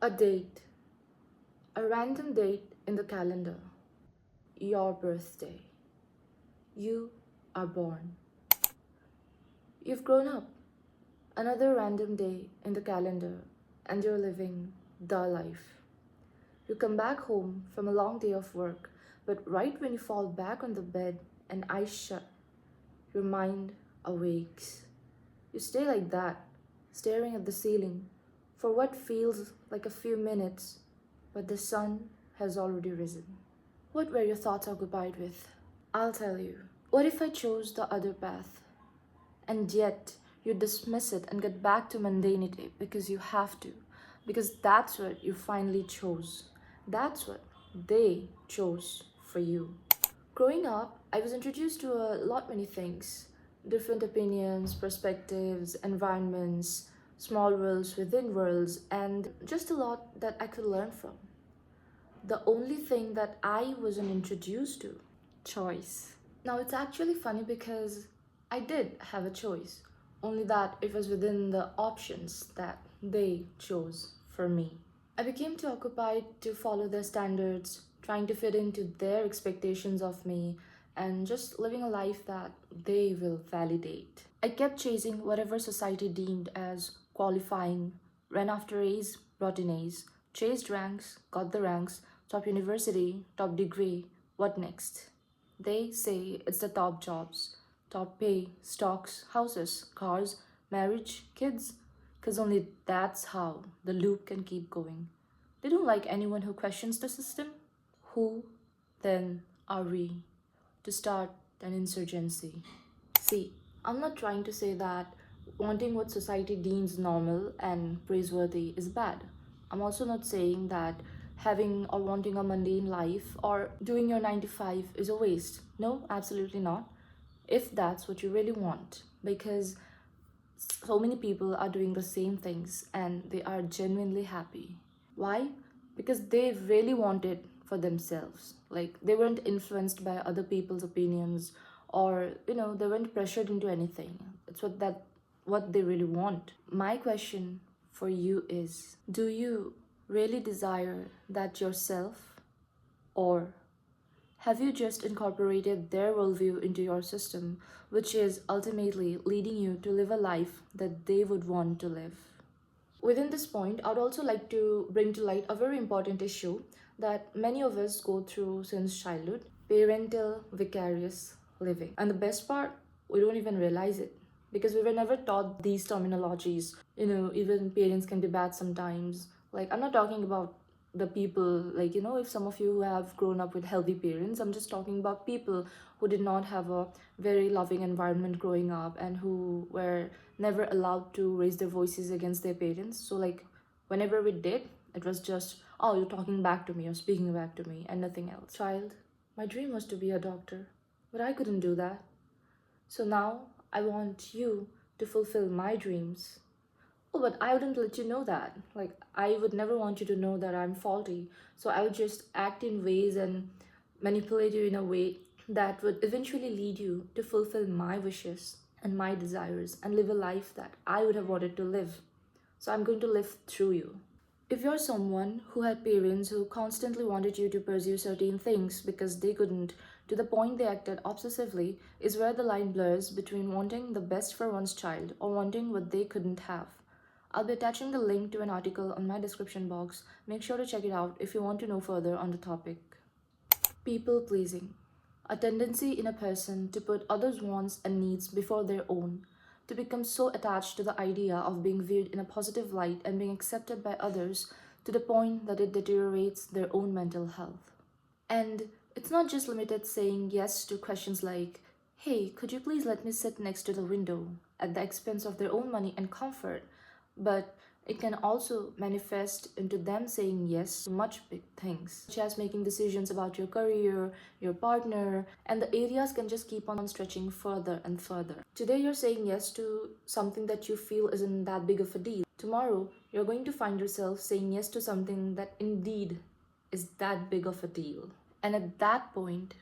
A date, a random date in the calendar, your birthday. You are born. You've grown up. Another random day in the calendar, and you're living the life. You come back home from a long day of work, but right when you fall back on the bed and eyes shut, your mind awakes. You stay like that, staring at the ceiling, for what feels like a few minutes, but the sun has already risen. What were your thoughts occupied with? I'll tell you. What if I chose the other path? And yet, you dismiss it and get back to mundanity because you have to. Because that's what you finally chose. That's what they chose for you. Growing up, I was introduced to a lot many things, different opinions, perspectives, environments, small worlds within worlds, and just a lot that I could learn from. The only thing that I wasn't introduced to, choice. Now it's actually funny because I did have a choice, only that it was within the options that they chose for me. I became too occupied to follow their standards, trying to fit into their expectations of me, and just living a life that they will validate. I kept chasing whatever society deemed as qualifying, ran after A's, brought in A's, chased ranks, got the ranks, top university, top degree, what next? They say it's the top jobs, top pay, stocks, houses, cars, marriage, kids, because only that's how the loop can keep going. They don't like anyone who questions the system. Who then are we to start an insurgency? See, I'm not trying to say that wanting what society deems normal and praiseworthy is bad. I'm also not saying that having or wanting a mundane life or doing your 9 to 5 is a waste. No, absolutely not. If that's what you really want, because so many people are doing the same things and they are genuinely happy. Why? Because they really want it for themselves. Like they weren't influenced by other people's opinions or they weren't pressured into anything. It's what they really want. My question for you is, do you really desire that yourself, or have you just incorporated their worldview into your system, which is ultimately leading you to live a life that they would want to live? Within this point, I would also like to bring to light a very important issue that many of us go through since childhood: parental vicarious living. And the best part, we don't even realize it because we were never taught these terminologies. Even parents can be bad sometimes. Like, I'm not talking about the people, like, if some of you who have grown up with healthy parents, I'm just talking about people who did not have a very loving environment growing up and who were never allowed to raise their voices against their parents. So, like, whenever we did, it was just, oh, you're talking back to me or speaking back to me and nothing else. Child, my dream was to be a doctor, but I couldn't do that. So now I want you to fulfill my dreams. Oh, but I wouldn't let you know that. Like, I would never want you to know that I'm faulty. So I would just act in ways and manipulate you in a way that would eventually lead you to fulfill my wishes and my desires and live a life that I would have wanted to live. So I'm going to live through you. If you're someone who had parents who constantly wanted you to pursue certain things because they couldn't, to the point they acted obsessively, is where the line blurs between wanting the best for one's child or wanting what they couldn't have. I'll be attaching the link to an article on my description box. Make sure to check it out if you want to know further on the topic. People pleasing. A tendency in a person to put others' wants and needs before their own, to become so attached to the idea of being viewed in a positive light and being accepted by others to the point that it deteriorates their own mental health. And it's not just limited saying yes to questions like, hey, could you please let me sit next to the window, at the expense of their own money and comfort, but it can also manifest into them saying yes to much big things, such as making decisions about your career, your partner, and the areas can just keep on stretching further and further. Today, you're saying yes to something that you feel isn't that big of a deal. Tomorrow, you're going to find yourself saying yes to something that indeed is that big of a deal. And at that point,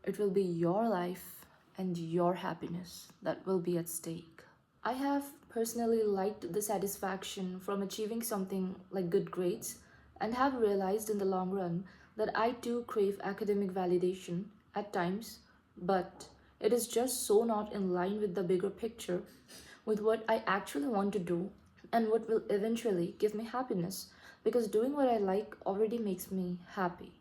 it will be your life and your happiness that will be at stake. I have personally liked the satisfaction from achieving something like good grades, and have realized in the long run that I too crave academic validation at times, but it is just so not in line with the bigger picture, with what I actually want to do and what will eventually give me happiness, because doing what I like already makes me happy.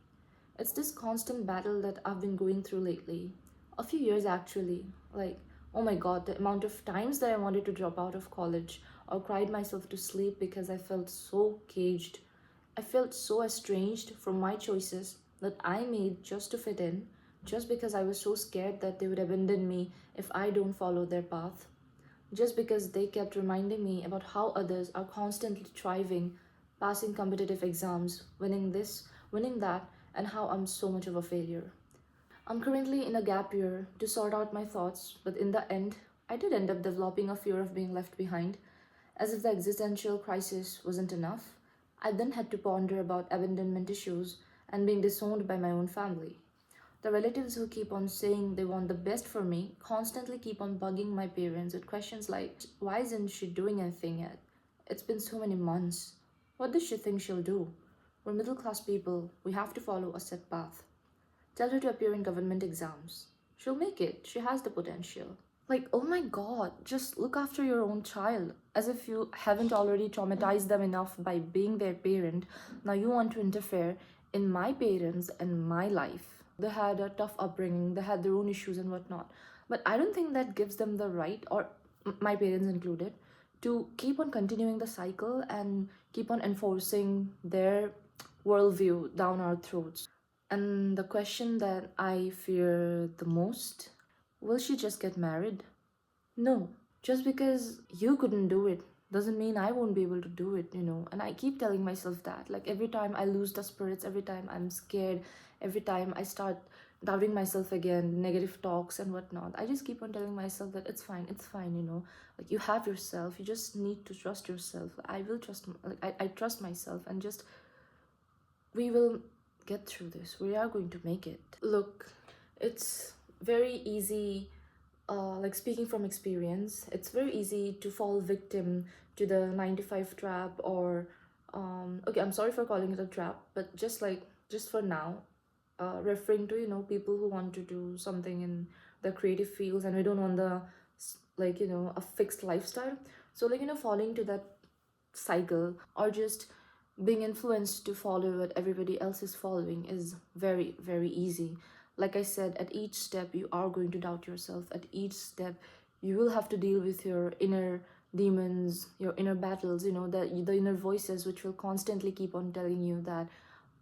It's this constant battle that I've been going through lately. A few years actually. Like, oh my god, the amount of times that I wanted to drop out of college or cried myself to sleep because I felt so caged. I felt so estranged from my choices that I made just to fit in, just because I was so scared that they would abandon me if I don't follow their path, just because they kept reminding me about how others are constantly thriving, passing competitive exams, winning this, winning that, and how I'm so much of a failure. I'm currently in a gap year to sort out my thoughts, but in the end, I did end up developing a fear of being left behind, as if the existential crisis wasn't enough. I then had to ponder about abandonment issues and being disowned by my own family. The relatives who keep on saying they want the best for me constantly keep on bugging my parents with questions like, why isn't she doing anything yet? It's been so many months. What does she think she'll do? We're middle class people, we have to follow a set path. Tell her to appear in government exams. She'll make it, she has the potential. Like, oh my god, just look after your own child. As if you haven't already traumatized them enough by being their parent. Now you want to interfere in my parents and my life. They had a tough upbringing, they had their own issues and whatnot. But I don't think that gives them the right, or my parents included, to keep on continuing the cycle and keep on enforcing their worldview down our throats. And the question that I fear the most, will she just get married? No, just because you couldn't do it doesn't mean I won't be able to do it. And I keep telling myself that. Like every time I lose the spirits, every time I'm scared, every time I start doubting myself again, negative talks and whatnot, I just keep on telling myself that it's fine. Like you have yourself, you just need to trust yourself. I will trust, like I trust myself, and just we will get through this. We are going to make it. Look, it's very easy, like speaking from experience, it's very easy to fall victim to the 9 to 5 trap, or okay, I'm sorry for calling it a trap, but just for now, referring to people who want to do something in the creative fields, and we don't want the a fixed lifestyle. So falling to that cycle, or just being influenced to follow what everybody else is following, is very, very easy. Like I said, at each step you are going to doubt yourself. At each step you will have to deal with your inner demons, your inner battles, the inner voices which will constantly keep on telling you that,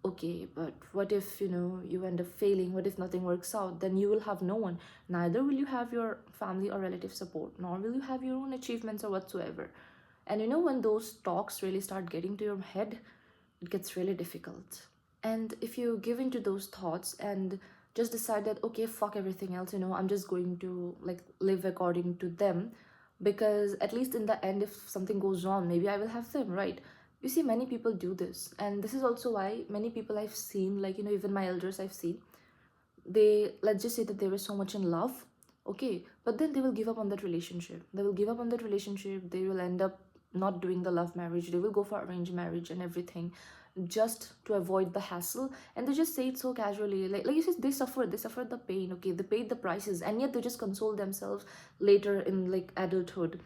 okay, but what if you end up failing, what if nothing works out? Then you will have no one. Neither will you have your family or relative support, nor will you have your own achievements or whatsoever. And when those talks really start getting to your head, it gets really difficult. And if you give into those thoughts and just decide that, okay, fuck everything else, I'm just going to like live according to them, because at least in the end, if something goes wrong, maybe I will have them, right? You see, many people do this, and this is also why many people I've seen, like even my elders I've seen, they, let's just say that they were so much in love, okay, but then they will give up on that relationship. They will give up on that relationship, they will end up not doing the love marriage, they will go for arranged marriage and everything, just to avoid the hassle. And they just say it so casually, like you said, they suffered the pain, okay, they paid the prices, and yet they just console themselves later in like adulthood.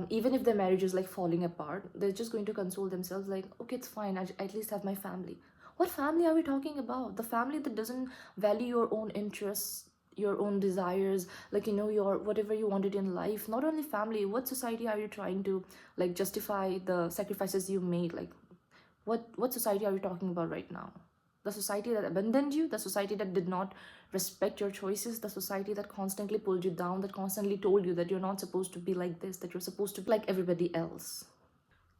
Even if their marriage is like falling apart, they're just going to console themselves like, okay, it's fine, I at least have my family. What family are we talking about? The family that doesn't value your own interests, your own desires, like your whatever you wanted in life. Not only family, what society are you trying to like justify the sacrifices you made? Like what society are we talking about right now? The society that abandoned you, the society that did not respect your choices, the society that constantly pulled you down, that constantly told you that you're not supposed to be like this, that you're supposed to be like everybody else.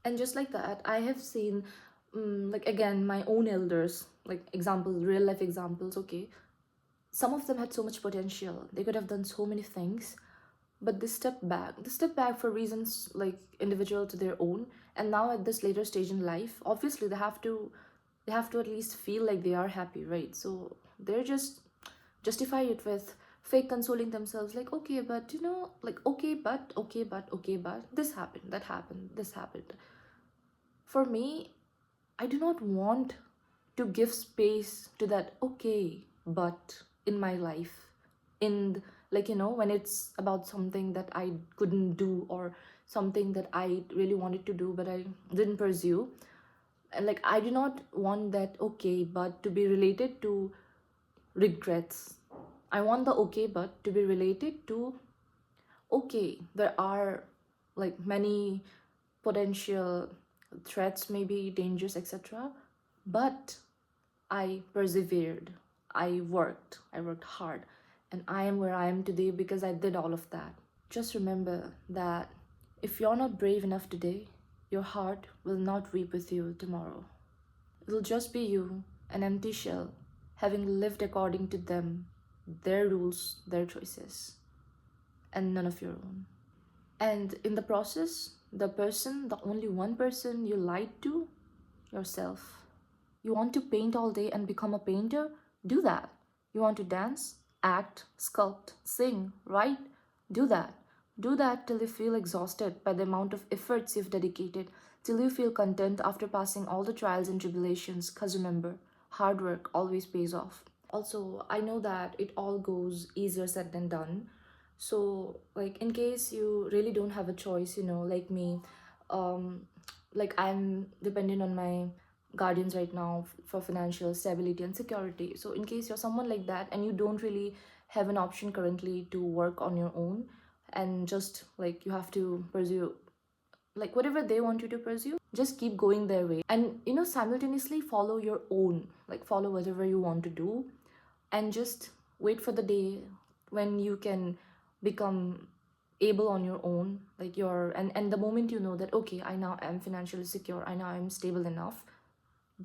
And just like that, I have seen, like again, my own elders, like examples, real life examples, okay. Some of them had so much potential, they could have done so many things, but they step back for reasons like individual to their own. And now at this later stage in life, obviously they have to at least feel like they are happy, right? So they're just justify it with fake consoling themselves, like, okay, but like, okay, but this happened, that happened, this happened. For me, I do not want to give space to that okay, but in my life. In like, when it's about something that I couldn't do, or something that I really wanted to do but I didn't pursue. And like, I do not want that okay, but to be related to regrets. I want the okay, but to be related to okay, there are like many potential threats, maybe dangers, etc. But I persevered. I worked hard, and I am where I am today because I did all of that. Just remember that if you're not brave enough today, your heart will not weep with you tomorrow. It'll just be you, an empty shell, having lived according to them, their rules, their choices, and none of your own. And in the process, the only one person you lied to, yourself. You want to paint all day and become a painter? Do that. You want to dance, act, sculpt, sing, write? Do that. Do that till you feel exhausted by the amount of efforts you've dedicated, till you feel content after passing all the trials and tribulations. Because remember, hard work always pays off. Also, I know that it all goes easier said than done. So, like, in case you really don't have a choice, like me, um, like I'm dependent on my guardians right now for financial stability and security. So in case you're someone like that and you don't really have an option currently to work on your own, and just like you have to pursue like whatever they want you to pursue, just keep going their way, and simultaneously follow your own, like follow whatever you want to do, and just wait for the day when you can become able on your own, like and the moment you know that okay, I now am financially secure, I now am stable enough,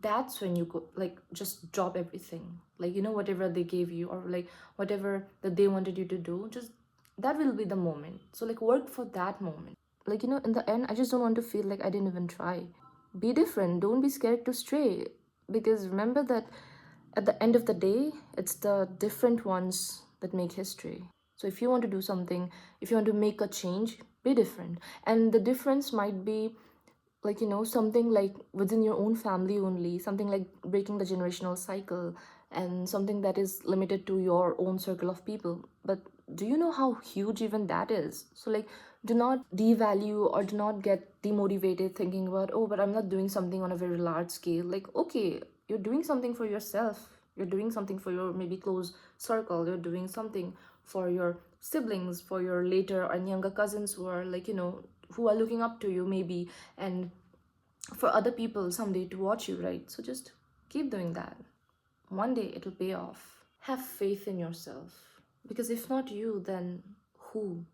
that's when you go, like, just drop everything, like whatever they gave you, or like whatever that they wanted you to do, just that will be the moment. So like, work for that moment. Like, in the end, I just don't want to feel like I didn't even try. Be different, don't be scared to stray, because remember that at the end of the day, it's the different ones that make history. So if you want to do something, if you want to make a change, be different. And the difference might be like, something like within your own family only, something like breaking the generational cycle, and something that is limited to your own circle of people. But do you know how huge even that is? So like, do not devalue or do not get demotivated thinking about, oh, but I'm not doing something on a very large scale. Like, okay, you're doing something for yourself, you're doing something for your maybe close circle, you're doing something for your siblings, for your later and younger cousins who are like, who are looking up to you maybe, and for other people someday to watch you, right? So just keep doing that. One day it'll pay off. Have faith in yourself, because if not you, then who?